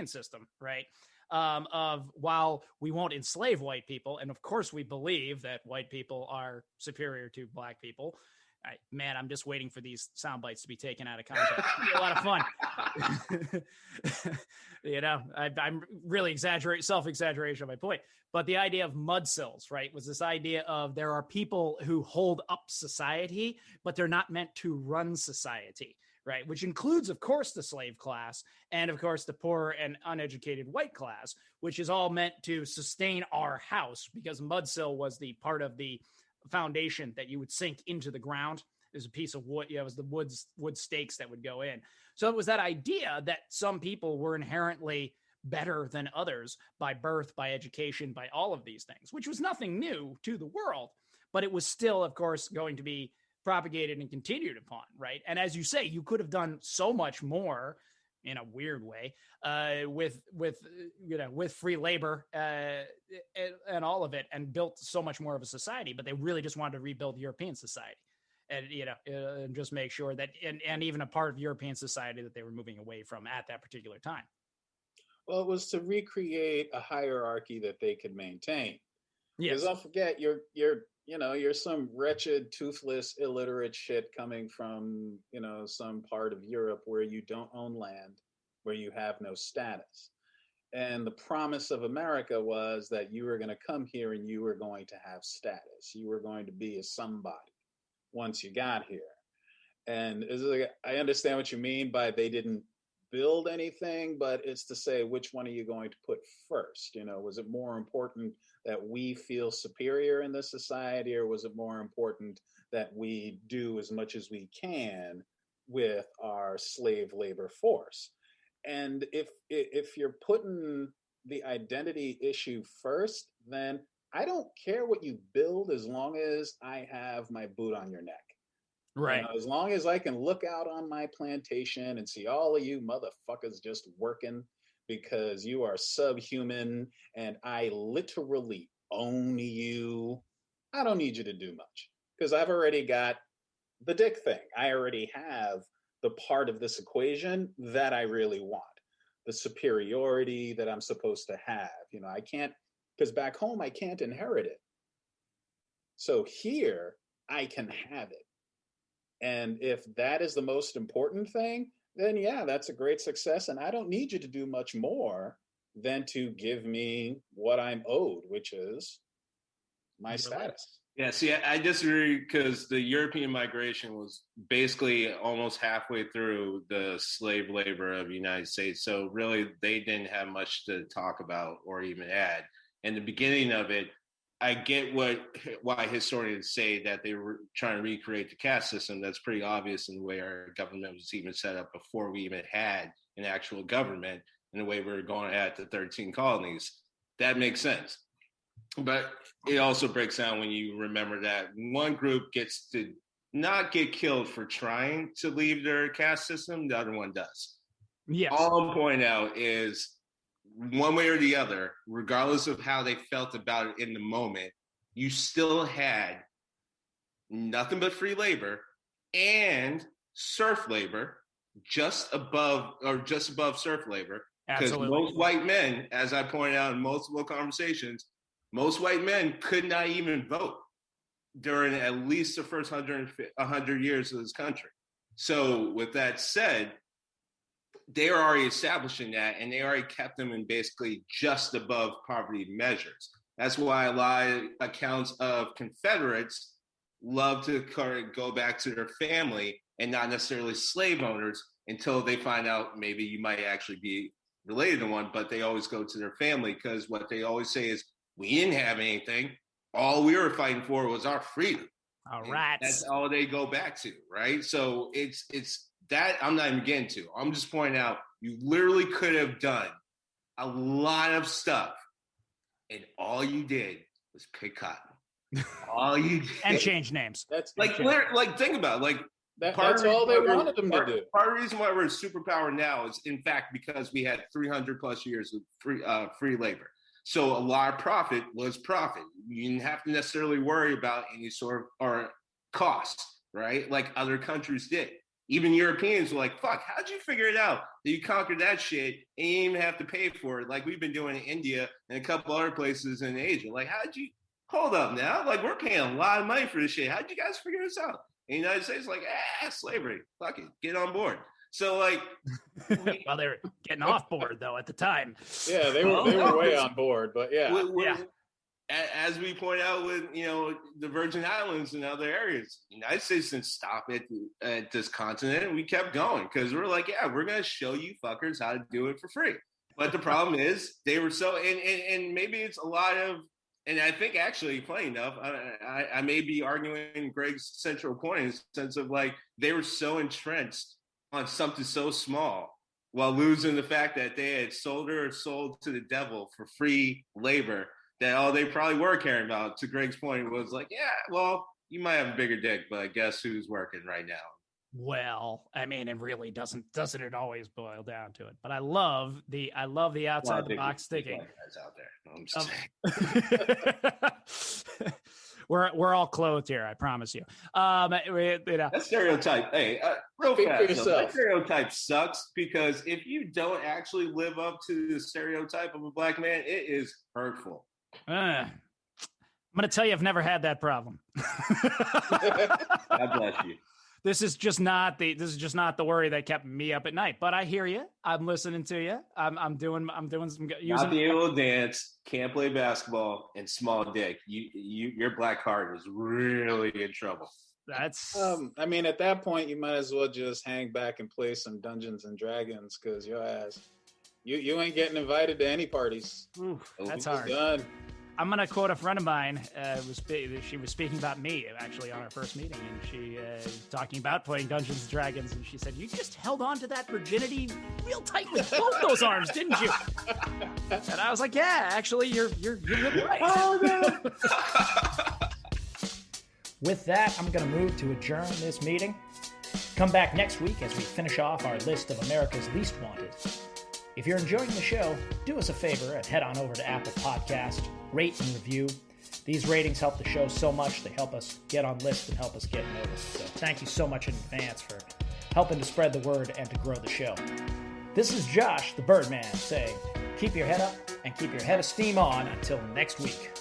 system, right? Of while we won't enslave white people, and of course we believe that white people are superior to black people. Man, I'm just waiting for these sound bites to be taken out of context. It'll be a lot of fun. I'm really self-exaggeration of my point. But the idea of mudsills, right, was this idea of there are people who hold up society, but they're not meant to run society, right? Which includes, of course, the slave class and, of course, the poor and uneducated white class, which is all meant to sustain our house, because mudsill was the part of the foundation that you would sink into the ground. There's a piece of wood, it was the wood stakes that would go in. So it was that idea that some people were inherently better than others by birth, by education, by all of these things, which was nothing new to the world, but it was still, of course, going to be propagated and continued upon, right? And as you say, you could have done so much more in a weird way with free labor and all of it, and built so much more of a society. But they really just wanted to rebuild European society, and just make sure that and even a part of European society that they were moving away from at that particular time. Well, it was to recreate a hierarchy that they could maintain. Yes. Because don't forget, you're some wretched, toothless, illiterate shit coming from, some part of Europe where you don't own land, where you have no status. And the promise of America was that you were going to come here and you were going to have status. You were going to be a somebody once you got here. And I understand what you mean by they didn't build anything, but it's to say, which one are you going to put first? Was it more important that we feel superior in this society, or was it more important that we do as much as we can with our slave labor force? And if you're putting the identity issue first, then I don't care what you build as long as I have my boot on your neck. Right. As long as I can look out on my plantation and see all of you motherfuckers just working because you are subhuman and I literally own you, I don't need you to do much, because I've already got the dick thing. I already have the part of this equation that I really want, the superiority that I'm supposed to have. I can't, because back home I can't inherit it. So here I can have it. And if that is the most important thing, then yeah, that's a great success. And I don't need you to do much more than to give me what I'm owed, which is my status. Yeah, see, I disagree, because the European migration was basically almost halfway through the slave labor of the United States. So really, they didn't have much to talk about or even add. And the beginning of it, I get why historians say that they were trying to recreate the caste system. That's pretty obvious in the way our government was even set up before we even had an actual government, and the way we were going at the 13 colonies. That makes sense. But it also breaks down when you remember that one group gets to not get killed for trying to leave their caste system, the other one does. Yes. All I'm pointing out is, one way or the other, regardless of how they felt about it in the moment, you still had nothing but free labor and serf labor just above serf labor. Because most white men, as I pointed out in multiple conversations, most white men could not even vote during at least the first 100 years of this country. So with that said, they are already establishing that, and they already kept them in basically just above poverty measures. That's why a lot of accounts of Confederates love to go back to their family and not necessarily slave owners until they find out maybe you might actually be related to one, but they always go to their family, because what they always say is, we didn't have anything. All we were fighting for was our freedom. All right. That's all they go back to, right? So it's that I'm not even getting to. I'm just pointing out, you literally could have done a lot of stuff, and all you did was pick cotton. All you did. And change names. That's think about it. That's all they wanted them to do. Part of the reason why we're a superpower now is, in fact, because we had 300 plus years of free labor. So a lot of profit was profit. You didn't have to necessarily worry about any sort of or cost, right? Like other countries did. even Europeans were like, fuck, how'd you figure it out that you conquered that shit and you didn't even have to pay for it like we've been doing in India and a couple other places in Asia? Like, how'd you, hold up now, like we're paying a lot of money for this shit. How'd you guys figure this out? And the United States like, slavery, fuck it, get on board. So like, well, they were getting off board though at the time. Yeah, they were way on board, but yeah. As we point out with, the Virgin Islands and other areas, the United States didn't stop at this continent. We kept going because we're like, yeah, we're going to show you fuckers how to do it for free. But the problem is they were so, and maybe it's a lot of, and I think actually, funny enough, I may be arguing Greg's central point in the sense of like, they were so entrenched on something so small while losing the fact that they had sold to the devil for free labor, that all they probably were caring about, to Greg's point, was like, yeah, well, you might have a bigger dick, but guess who's working right now? Well, I mean, it really doesn't it always boil down to it? But I love the outside the box thinking. Guys out there. I'm just saying. We're all clothed here, I promise you. That stereotype, hey, real fast, that stereotype sucks, because if you don't actually live up to the stereotype of a black man, it is hurtful. I'm going to tell you, I've never had that problem. God bless you. This is just not the worry that kept me up at night. But I hear you. I'm listening to you. I'm doing some using. Not being able to dance, can't play basketball, and small dick. Your black card is really in trouble. That's. I mean, at that point, you might as well just hang back and play some Dungeons and Dragons, because your ass, you ain't getting invited to any parties. Oof, that's hard. Done. I'm going to quote a friend of mine. She was speaking about me, actually, on our first meeting, and she was talking about playing Dungeons and Dragons, and she said, you just held on to that virginity real tight with both those arms, didn't you? And I was like, yeah, actually, you're really right. Oh, no. With that, I'm going to move to adjourn this meeting. Come back next week as we finish off our list of America's Least Wanted. If you're enjoying the show, do us a favor and head on over to Apple Podcast, rate and review. These ratings help the show so much. They help us get on lists and help us get noticed. So thank you so much in advance for helping to spread the word and to grow the show. This is Josh, the Birdman, saying keep your head up and keep your head of steam on until next week.